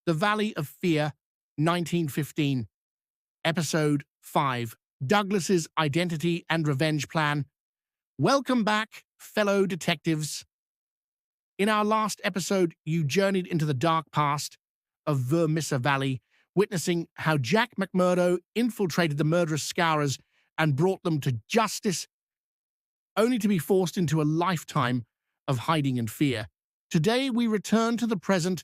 The Valley of Fear, 1915, Episode 5, Douglas's Identity and Revenge Plan. Welcome back, fellow detectives. In our last episode, you journeyed into the dark past of Vermissa Valley, witnessing how Jack McMurdo infiltrated the murderous Scowrers and brought them to justice, only to be forced into a lifetime of hiding and fear. Today, we return to the present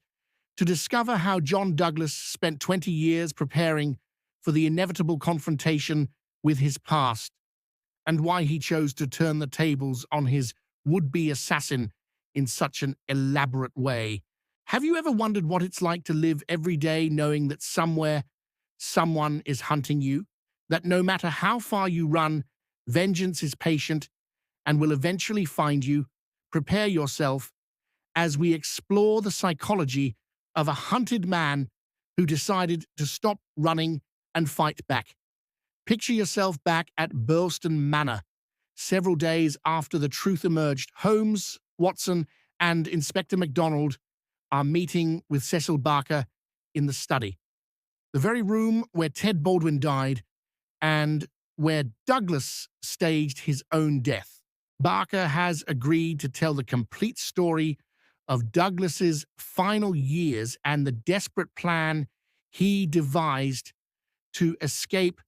to discover how John Douglas spent 20 years preparing for the inevitable confrontation with his past, and why he chose to turn the tables on his would-be assassin in such an elaborate way. Have you ever wondered what it's like to live every day knowing that somewhere someone is hunting you? That no matter how far you run, vengeance is patient and will eventually find you? Prepare yourself as we explore the psychology of a hunted man who decided to stop running and fight back. Picture yourself back at Birlstone Manor, several days after the truth emerged. Holmes, Watson, and Inspector MacDonald are meeting with Cecil Barker in the study, the very room where Ted Baldwin died and where Douglas staged his own death. Barker has agreed to tell the complete story of Douglas's final years and the desperate plan he devised to escape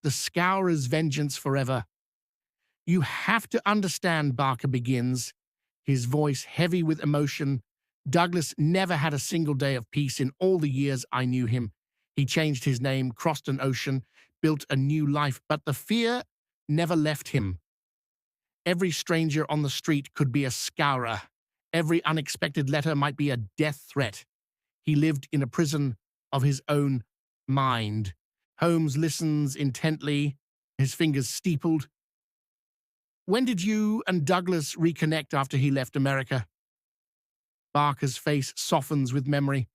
the Scowrers' vengeance forever. You have to understand, Barker begins, his voice heavy with emotion. Douglas never had a single day of peace in all the years I knew him. He changed his name, crossed an ocean, built a new life, but the fear never left him. Every stranger on the street could be a Scowrer. Every unexpected letter might be a death threat. He lived in a prison of his own mind. Holmes listens intently, his fingers steepled. When did you and Douglas reconnect after he left America? Barker's face softens with memory.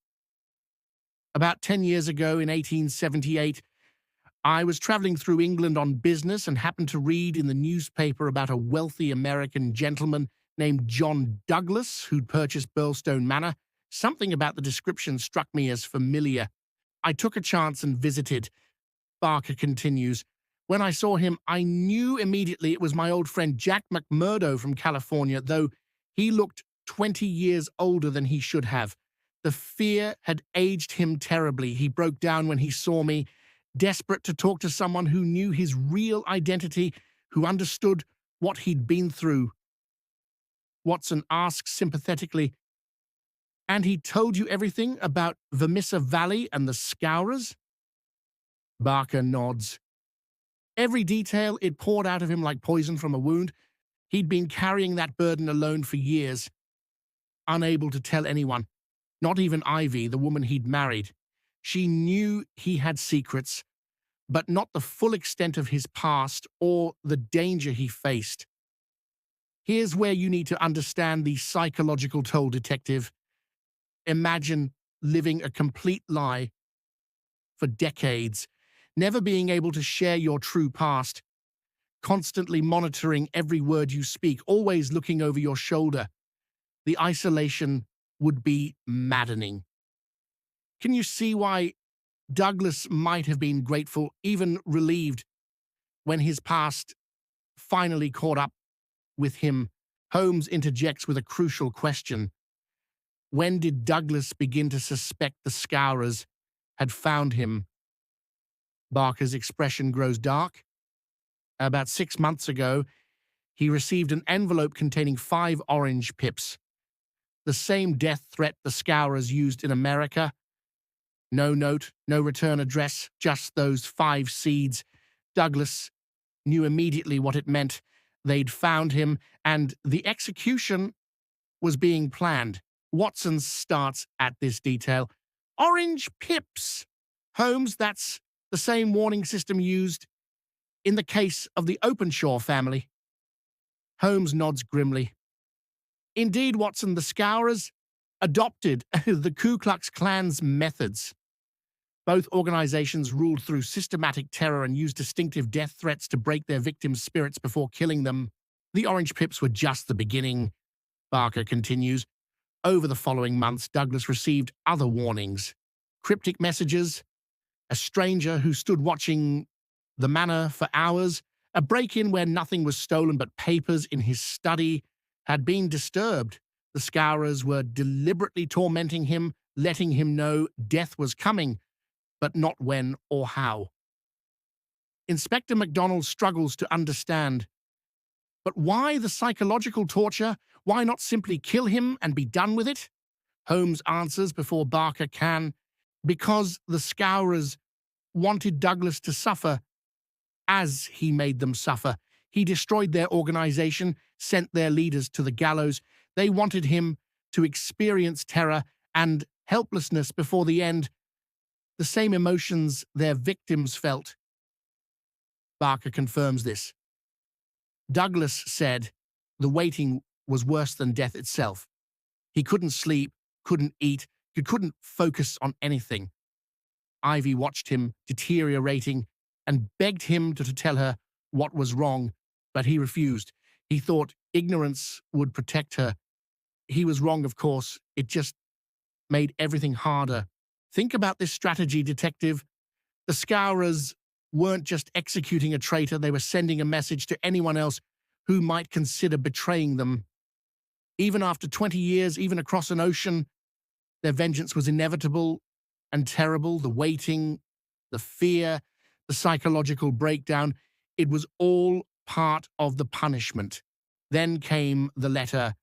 About 10 years ago, in 1878, I was traveling through England on business and happened to read in the newspaper about a wealthy American gentleman named John Douglas who'd purchased Birlstone Manor. Something about the description struck me as familiar. I took a chance and visited. Barker continues. When I saw him, I knew immediately it was my old friend Jack McMurdo from California, though he looked 20 years older than he should have. The fear had aged him terribly. He broke down when he saw me, desperate to talk to someone who knew his real identity, who understood what he'd been through. Watson asks sympathetically, "And he told you everything about Vermissa Valley and the Scowrers?" Barker nods. Every detail. It poured out of him like poison from a wound. He'd been carrying that burden alone for years, unable to tell anyone, not even Ivy, the woman he'd married. She knew he had secrets, but not the full extent of his past or the danger he faced. Here's where you need to understand the psychological toll, detective. Imagine living a complete lie for decades, never being able to share your true past, constantly monitoring every word you speak, always looking over your shoulder. The isolation would be maddening. Can you see why Douglas might have been grateful, even relieved, when his past finally caught up with him? Holmes interjects with a crucial question. When did Douglas begin to suspect the Scowrers had found him? Barker's expression grows dark. About 6 months ago, he received an envelope containing 5 orange pips. The same death threat the Scowrers used in America. No note, no return address, just those 5 seeds. Douglas knew immediately what it meant. They'd found him, and the execution was being planned. Watson starts at this detail. Orange pips! Holmes, that's the same warning system used in the case of the Openshaw family. Holmes nods grimly. Indeed, Watson, the Scowrers adopted the Ku Klux Klan's methods. Both organizations ruled through systematic terror and used distinctive death threats to break their victims' spirits before killing them. The orange pips were just the beginning, Barker continues. Over the following months, Douglas received other warnings. cryptic messages, a stranger who stood watching the manor for hours, a break-in where nothing was stolen but papers in his study had been disturbed. The Scowrers were deliberately tormenting him, letting him know death was coming, but not when or how. Inspector MacDonald struggles to understand. But why the psychological torture? Why not simply kill him and be done with it? Holmes answers before Barker can. Because the Scowrers wanted Douglas to suffer as he made them suffer. He destroyed their organization, sent their leaders to the gallows. They wanted him to experience terror and helplessness before the end, the same emotions their victims felt. Barker confirms this. Douglas said the waiting was worse than death itself. He couldn't sleep, couldn't eat, he couldn't focus on anything. Ivy watched him deteriorating and begged him to tell her what was wrong, but he refused. He thought ignorance would protect her. He was wrong, of course. It just made everything harder. Think about this strategy, detective. The Scowrers weren't just executing a traitor, they were sending a message to anyone else who might consider betraying them. Even after 20 years, even across an ocean, their vengeance was inevitable and terrible. The waiting, the fear, the psychological breakdown, it was all part of the punishment. Then came the letter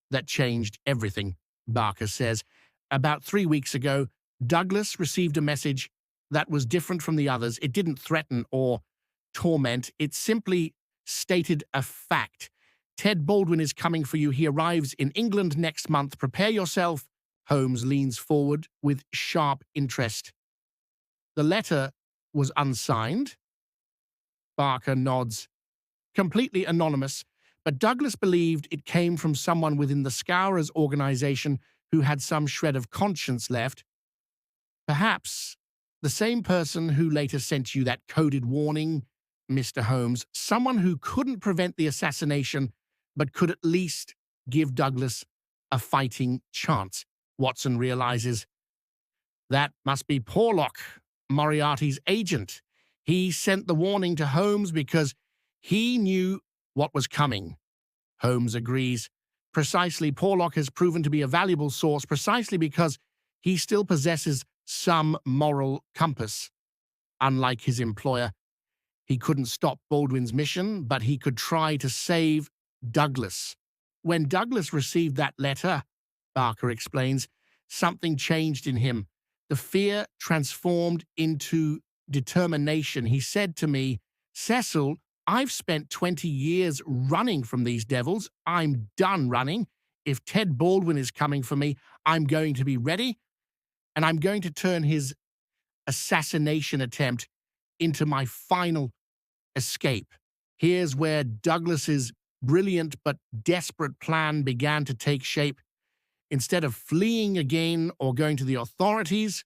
that changed everything, Barker says. About 3 weeks ago, Douglas received a message that was different from the others. It didn't threaten or torment. It simply stated a fact. Ted Baldwin is coming for you. He arrives in England next month. Prepare yourself. Holmes leans forward with sharp interest. The letter was unsigned. Barker nods. Completely anonymous, but Douglas believed it came from someone within the Scowrers organization who had some shred of conscience left. Perhaps the same person who later sent you that coded warning, Mr. Holmes, someone who couldn't prevent the assassination, but could at least give Douglas a fighting chance. Watson realizes. That must be Porlock, Moriarty's agent. He sent the warning to Holmes because he knew what was coming. Holmes agrees. Precisely, Porlock has proven to be a valuable source precisely because he still possesses some moral compass. Unlike his employer, he couldn't stop Baldwin's mission, but he could try to save Douglas. When Douglas received that letter, Barker explains, something changed in him. The fear transformed into determination. He said to me, Cecil, I've spent 20 years running from these devils. I'm done running. If Ted Baldwin is coming for me, I'm going to be ready, and I'm going to turn his assassination attempt into my final escape. Here's where Douglas's brilliant but desperate plan began to take shape. Instead of fleeing again or going to the authorities,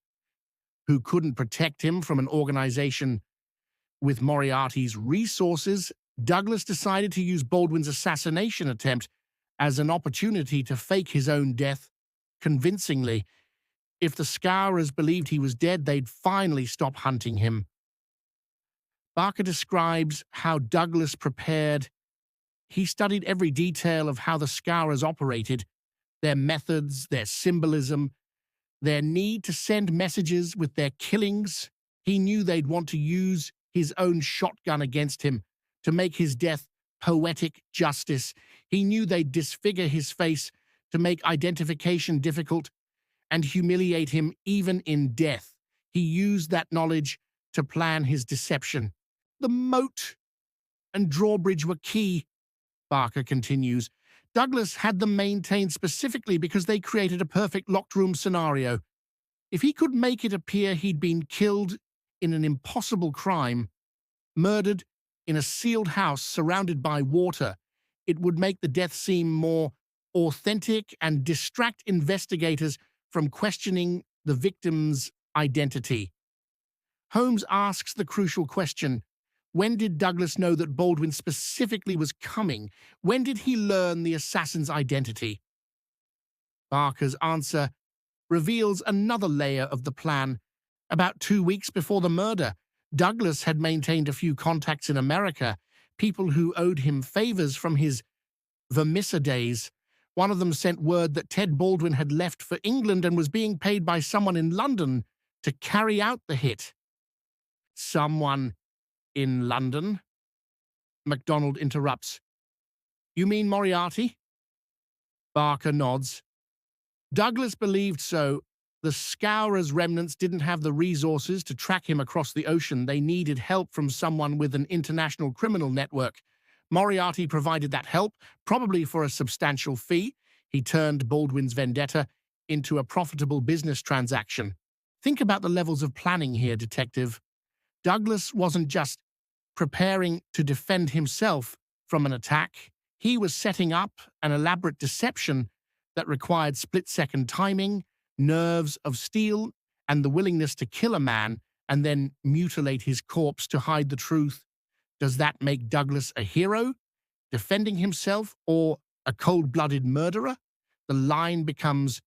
who couldn't protect him from an organization with Moriarty's resources, Douglas decided to use Baldwin's assassination attempt as an opportunity to fake his own death convincingly. If the Scowrers believed he was dead, they'd finally stop hunting him. Barker describes how Douglas prepared. He studied every detail of how the Scowrers operated, their methods, their symbolism, their need to send messages with their killings. He knew they'd want to use his own shotgun against him to make his death poetic justice. He knew they'd disfigure his face to make identification difficult and humiliate him even in death. He used that knowledge to plan his deception. The moat and drawbridge were key, Barker continues. Douglas had them maintained specifically because they created a perfect locked-room scenario. If he could make it appear he'd been killed in an impossible crime, murdered in a sealed house surrounded by water, it would make the death seem more authentic and distract investigators from questioning the victim's identity. Holmes asks the crucial question, when did Douglas know that Baldwin specifically was coming? When did he learn the assassin's identity? Barker's answer, reveals another layer of the plan. About 2 weeks before the murder, Douglas had maintained a few contacts in America, people who owed him favors from his vermissa days. One of them sent word that Ted Baldwin had left for England and was being paid by someone in London to carry out the hit. Someone in London? MacDonald interrupts. You mean Moriarty? Barker nods. Douglas believed so. The Scowrers remnants didn't have the resources to track him across the ocean. They needed help from someone with an international criminal network. Moriarty provided that help, probably for a substantial fee. He turned Baldwin's vendetta into a profitable business transaction. Think about the levels of planning here, Detective. Douglas wasn't just preparing to defend himself from an attack. He was setting up an elaborate deception that required split-second timing, nerves of steel, and the willingness to kill a man and then mutilate his corpse to hide the truth. Does that make Douglas a hero, defending himself, or a cold-blooded murderer? The line becomes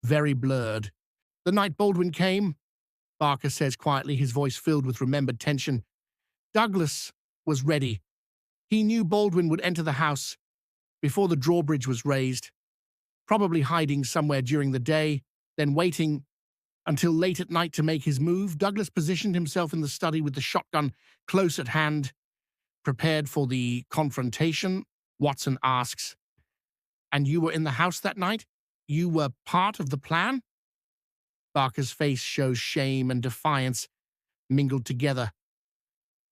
very blurred. The night Baldwin came, Barker says quietly, his voice filled with remembered tension, Douglas was ready. He knew Baldwin would enter the house before the drawbridge was raised, probably hiding somewhere during the day, then waiting until late at night to make his move. Douglas positioned himself in the study with the shotgun close at hand, prepared for the confrontation. Watson asks, And you were in the house that night? You were part of the plan? Barker's face shows shame and defiance mingled together.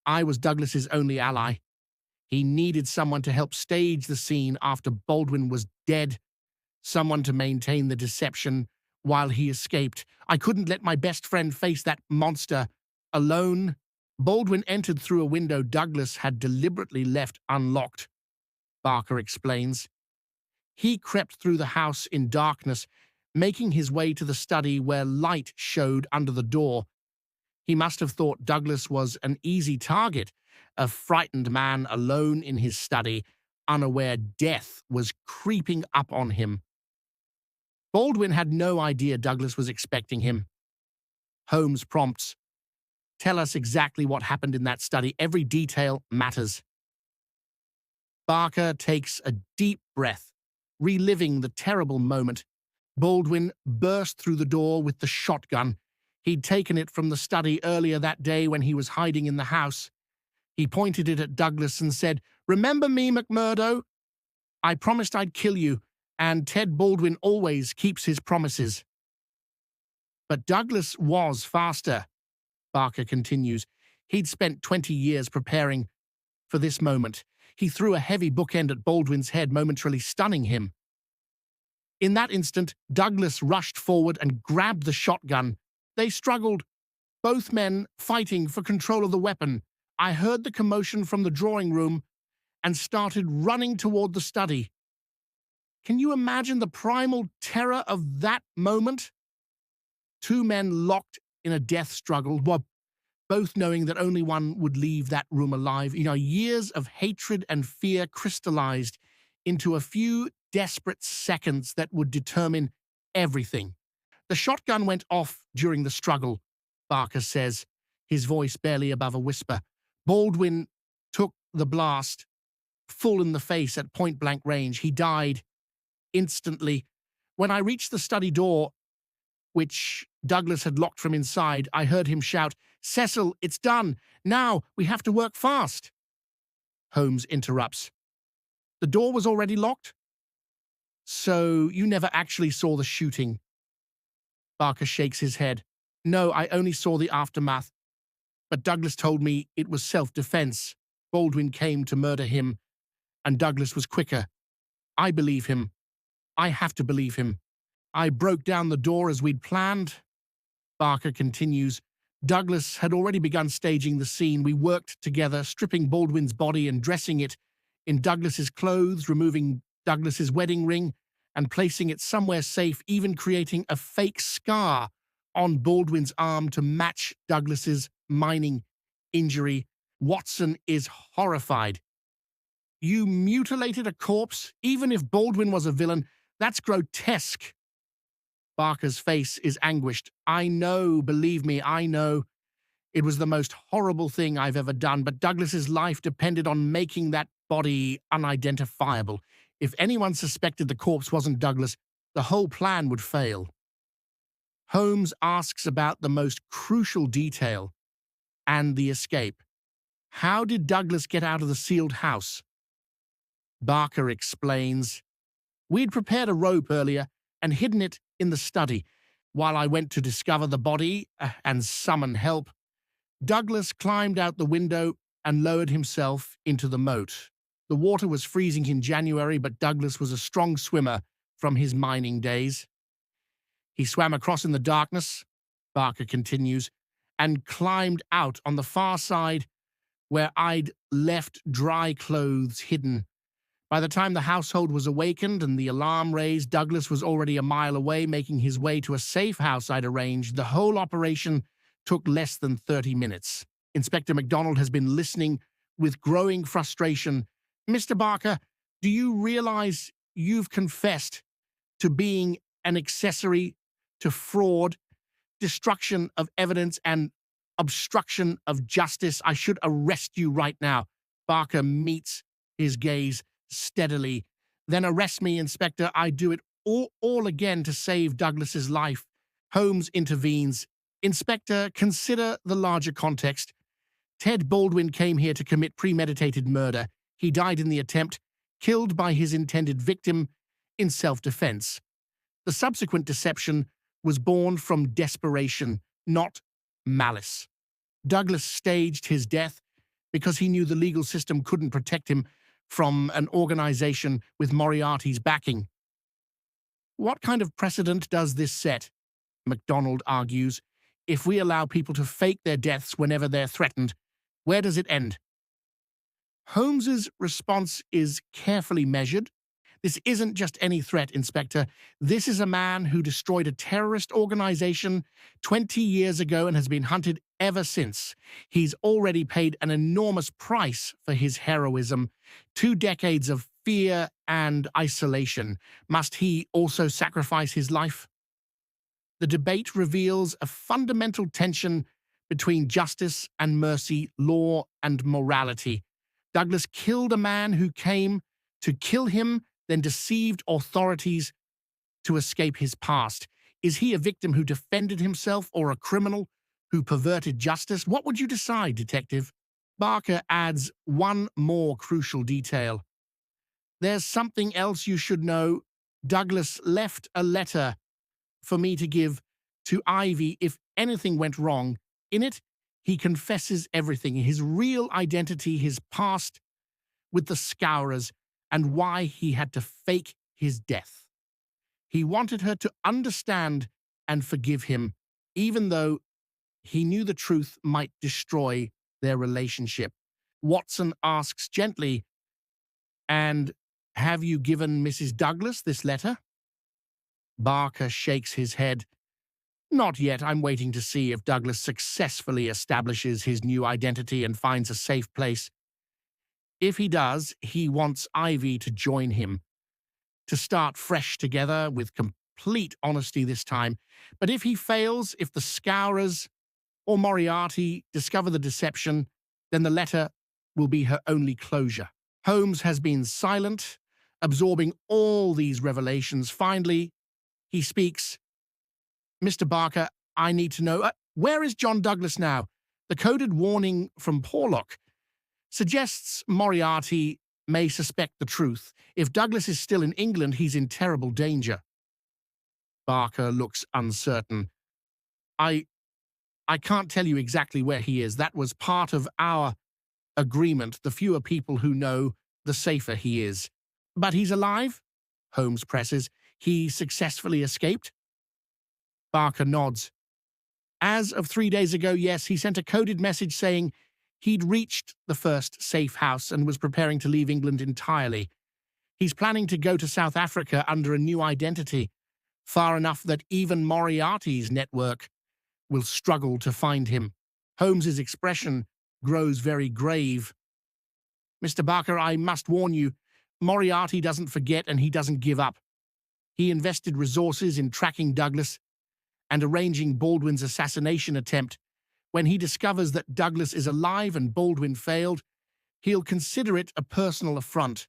I was Douglas's only ally. He needed someone to help stage the scene after Baldwin was dead, someone to maintain the deception while he escaped. I couldn't let my best friend face that monster alone. Baldwin entered through a window Douglas had deliberately left unlocked, Barker explains. He crept through the house in darkness, making his way to the study where light showed under the door. He must have thought Douglas was an easy target, a frightened man alone in his study, unaware death was creeping up on him. Baldwin had no idea Douglas was expecting him. Holmes prompts, Tell us exactly what happened in that study. Every detail matters. Barker takes a deep breath, reliving the terrible moment. Baldwin burst through the door with the shotgun. He'd taken it from the study earlier that day when he was hiding in the house. He pointed it at Douglas and said, Remember me, McMurdo? I promised I'd kill you, and Ted Baldwin always keeps his promises. But Douglas was faster, Barker continues. He'd spent 20 years preparing for this moment. He threw a heavy bookend at Baldwin's head, momentarily stunning him. In that instant, Douglas rushed forward and grabbed the shotgun. They struggled, both men fighting for control of the weapon. I heard the commotion from the drawing room and started running toward the study. Can you imagine the primal terror of that moment? Two men locked in a death struggle, both knowing that only one would leave that room alive. Years of hatred and fear crystallized into a few desperate seconds that would determine everything. The shotgun went off during the struggle, Barker says, his voice barely above a whisper. Baldwin took the blast full in the face at point-blank range. He died instantly. When I reached the study door, which Douglas had locked from inside, I heard him shout, Cecil, it's done. Now we have to work fast. Holmes interrupts. The door was already locked? So you never actually saw the shooting? Barker shakes his head. No, I only saw the aftermath. But Douglas told me it was self-defense. Baldwin came to murder him, and Douglas was quicker. I believe him. I have to believe him. I broke down the door as we'd planned. Barker continues. Douglas had already begun staging the scene. We worked together, stripping Baldwin's body and dressing it in Douglas's clothes, removing Douglas's wedding ring and placing it somewhere safe, even creating a fake scar on Baldwin's arm to match Douglas's mining injury. Watson is horrified. You mutilated a corpse, even if Baldwin was a villain? That's grotesque. Barker's face is anguished. I know, believe me, I know. It was the most horrible thing I've ever done, but Douglas's life depended on making that body unidentifiable. If anyone suspected the corpse wasn't Douglas, the whole plan would fail. Holmes asks about the most crucial detail and the escape. How did Douglas get out of the sealed house? Barker explains, we'd prepared a rope earlier and hidden it in the study. While I went to discover the body and summon help, Douglas climbed out the window and lowered himself into the moat. The water was freezing in January, but Douglas was a strong swimmer from his mining days. He swam across in the darkness, Barker continues, and climbed out on the far side where I'd left dry clothes hidden. By the time the household was awakened and the alarm raised, Douglas was already a mile away, making his way to a safe house I'd arranged. The whole operation took less than 30 minutes. Inspector MacDonald has been listening with growing frustration. Mr. Barker, do you realize you've confessed to being an accessory to fraud, destruction of evidence, and obstruction of justice? I should arrest you right now. Barker meets his gaze steadily. Then arrest me, Inspector. I do it all again to save Douglas's life. Holmes intervenes. Inspector, consider the larger context. Ted Baldwin came here to commit premeditated murder. He died in the attempt, killed by his intended victim in self-defense. The subsequent deception was born from desperation, not malice. Douglas staged his death because he knew the legal system couldn't protect him from an organization with Moriarty's backing. What kind of precedent does this set? MacDonald argues. If we allow people to fake their deaths whenever they're threatened, where does it end? Holmes's response is carefully measured. This isn't just any threat, Inspector. This is a man who destroyed a terrorist organization 20 years ago and has been hunted ever since. He's already paid an enormous price for his heroism. 2 decades of fear and isolation. Must he also sacrifice his life? The debate reveals a fundamental tension between justice and mercy, law and morality. Douglas killed a man who came to kill him, then deceived authorities to escape his past. Is he a victim who defended himself or a criminal who perverted justice? What would you decide, Detective? Barker adds one more crucial detail. There's something else you should know. Douglas left a letter for me to give to Ivy if anything went wrong. In it, he confesses everything, his real identity, his past with the Scowrers, and why he had to fake his death. He wanted her to understand and forgive him, even though he knew the truth might destroy their relationship. Watson asks gently, "And have you given Mrs. Douglas this letter?" Barker shakes his head. "Not yet. I'm waiting to see if Douglas successfully establishes his new identity and finds a safe place. If he does, he wants Ivy to join him, to start fresh together with complete honesty this time. But if he fails, if the Scowrers or Moriarty discover the deception, then the letter will be her only closure." Holmes has been silent, absorbing all these revelations. Finally, he speaks. "Mr. Barker, I need to know, where is John Douglas now? The coded warning from Porlock suggests Moriarty may suspect the truth. If Douglas is still in England, he's in terrible danger." Barker looks uncertain. I can't tell you exactly where he is. That was part of our agreement. The fewer people who know, the safer he is. But he's alive? Holmes presses. He successfully escaped? Barker nods. As of 3 days ago, yes, he sent a coded message saying he'd reached the first safe house and was preparing to leave England entirely. He's planning to go to South Africa under a new identity, far enough that even Moriarty's network will struggle to find him. Holmes's expression grows very grave. "Mr. Barker, I must warn you, Moriarty doesn't forget and he doesn't give up. He invested resources in tracking Douglas and arranging Baldwin's assassination attempt. When he discovers that Douglas is alive and Baldwin failed, he'll consider it a personal affront.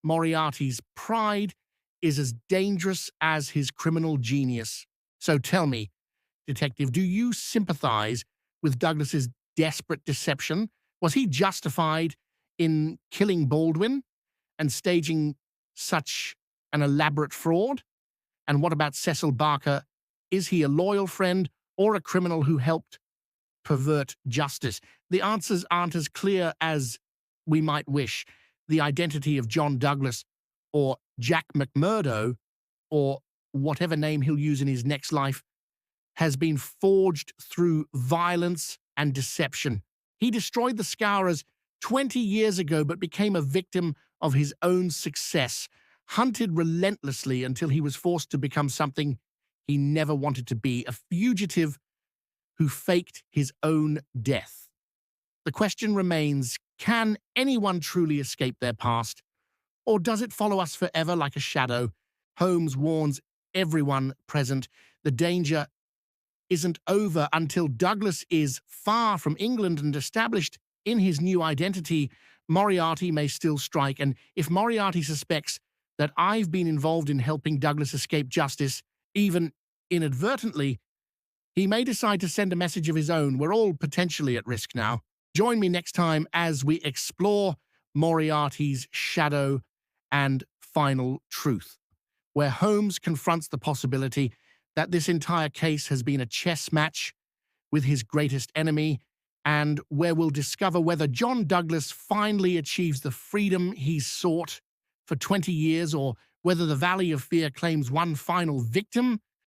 Moriarty's pride is as dangerous as his criminal genius. So tell me, Detective, do you sympathize with Douglas's desperate deception? Was he justified in killing Baldwin and staging such an elaborate fraud? And what about Cecil Barker? Is he a loyal friend or a criminal who helped pervert justice? The answers aren't as clear as we might wish. The identity of John Douglas or Jack McMurdo, or whatever name he'll use in his next life, has been forged through violence and deception. He destroyed the Scowrers 20 years ago, but became a victim of his own success, hunted relentlessly until he was forced to become something he never wanted to be, a fugitive who faked his own death. The question remains, can anyone truly escape their past? Or does it follow us forever like a shadow? Holmes warns everyone present the danger isn't over until Douglas is far from England and established in his new identity. Moriarty may still strike, and if Moriarty suspects that I've been involved in helping Douglas escape justice, even inadvertently, he may decide to send a message of his own. We're all potentially at risk now. Join me next time as we explore Moriarty's shadow and final truth, where Holmes confronts the possibility that this entire case has been a chess match with his greatest enemy, and where we'll discover whether John Douglas finally achieves the freedom he's sought for 20 years, or whether the Valley of Fear claims one final victim